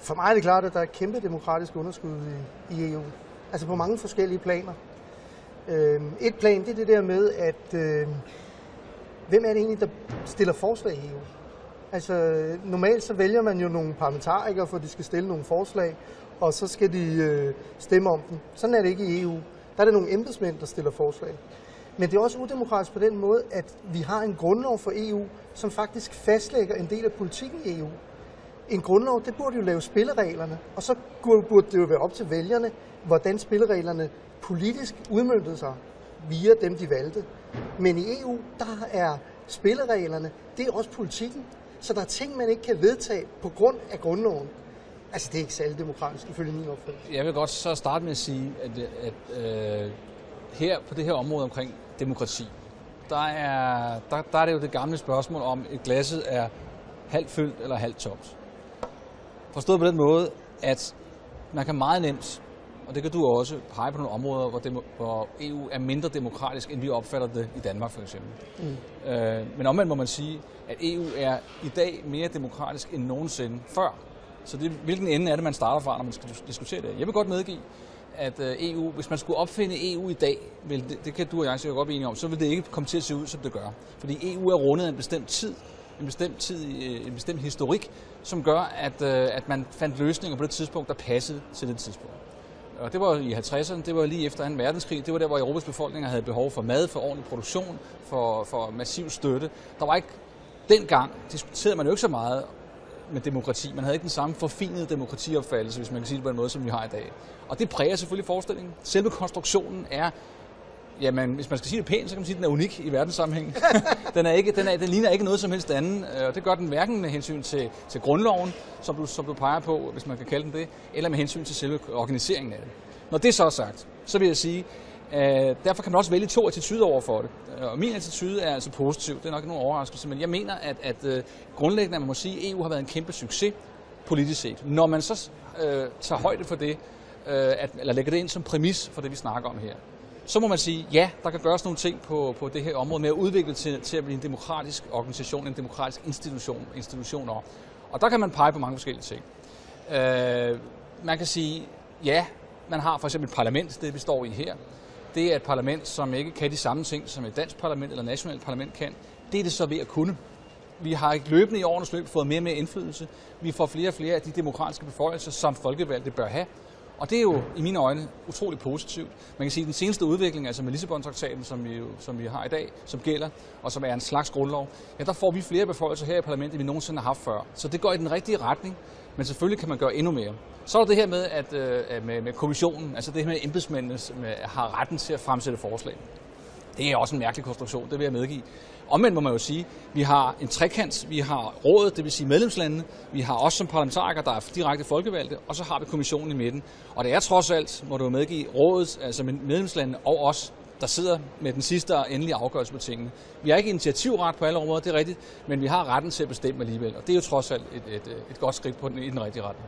For mig er det klart, at der er et kæmpe demokratisk underskud i EU. Altså på mange forskellige planer. Et plan, det er det der med, at hvem er det egentlig, der stiller forslag i EU? Altså normalt så vælger man jo nogle parlamentarikere, for de skal stille nogle forslag, og så skal de stemme om dem. Sådan er det ikke i EU. Der er det nogle embedsmænd, der stiller forslag. Men det er også udemokratisk på den måde, at vi har en grundlov for EU, som faktisk fastlægger en del af politikken i EU. En grundlov, det burde jo lave spillereglerne, og så burde det jo være op til vælgerne, hvordan spillereglerne politisk udmøntede sig via dem, de valgte. Men i EU, der er spillereglerne, det er også politikken. Så der er ting, man ikke kan vedtage på grund af grundloven. Altså, det er ikke særlig demokratisk, ifølge min opfattelse. Jeg vil godt så starte med at sige, at her på det her område omkring demokrati, der er det jo det gamle spørgsmål om, et glasset er halvt fyldt eller halvt tomt. Forstået på den måde, at man kan meget nemt, og det kan du også, pege på nogle områder, hvor EU er mindre demokratisk, end vi opfatter det i Danmark for eksempel. Men omvendt må man sige, at EU er i dag mere demokratisk end nogensinde før. Så hvilken ende er det, man starter fra, når man skal diskutere det? Jeg vil godt medgive, at EU, hvis man skulle opfinde EU i dag, det kan du og jeg sikkert godt blive enige om, så vil det ikke komme til at se ud, som det gør. Fordi EU er rundet af en bestemt tid, en bestemt historik, som gør, at man fandt løsninger på det tidspunkt, der passede til det tidspunkt. Og det var i 50'erne, det var lige efter 2. verdenskrig, det var der, hvor Europas befolkninger havde behov for mad, for ordentlig produktion, for massiv støtte. Der var ikke, dengang diskuterede man jo ikke så meget med demokrati. Man havde ikke den samme forfinede demokratiopfattelse, hvis man kan sige det på en måde, som vi har i dag. Og det præger selvfølgelig forestillingen. Selve konstruktionen er, jamen, hvis man skal sige det pænt, så kan man sige, at den er unik i verdenssammenhæng. Den ligner ikke noget som helst andet, og det gør den hverken med hensyn til grundloven, som du peger på, hvis man kan kalde den det, eller med hensyn til selve organiseringen af det. Når det så er sagt, så vil jeg sige, derfor kan man også vælge 2 attityder over for det. Og min attitude er altså positiv, det er nok nogen overraskelse, men jeg mener, at grundlæggende, man må sige, at EU har været en kæmpe succes politisk set. Når man så tager højde for det, eller lægger det ind som præmis for det, vi snakker om her, så må man sige, ja, der kan gøres nogle ting på det her område med at udvikle til at blive en demokratisk organisation, en demokratisk institutioner. Og der kan man pege på mange forskellige ting. Man kan sige, ja, man har for eksempel et parlament, det vi står i her. Det er et parlament, som ikke kan de samme ting, som et dansk parlament eller nationalt parlament kan. Det er det så ved at kunne. Vi har ikke løbende i årenes løb fået mere og mere indflydelse. Vi får flere og flere af de demokratiske beføjelser, som folkevalgte bør have. Og det er jo i mine øjne utroligt positivt. Man kan sige, at den seneste udvikling, altså med Lissabon-traktaten, som vi har i dag, som gælder, og som er en slags grundlov, ja, der får vi flere beføjelser her i parlamentet, end vi nogensinde har haft før. Så det går i den rigtige retning, men selvfølgelig kan man gøre endnu mere. Så er der det her med, med kommissionen, altså det her med, at embedsmændene har retten til at fremsætte forslag. Det er også en mærkelig konstruktion, det vil jeg medgive. Omvendt må man jo sige, vi har en trekant, vi har rådet, det vil sige medlemslandene, vi har også som parlamentarikere, der er direkte folkevalgte, og så har vi kommissionen i midten. Og det er trods alt, må du jo medgive, rådet, altså medlemslandene og os, der sidder med den sidste og endelige afgørelse på tingene. Vi har ikke initiativret på alle områder, det er rigtigt, men vi har retten til at bestemme alligevel, og det er jo trods alt et godt skridt i den rigtige retning.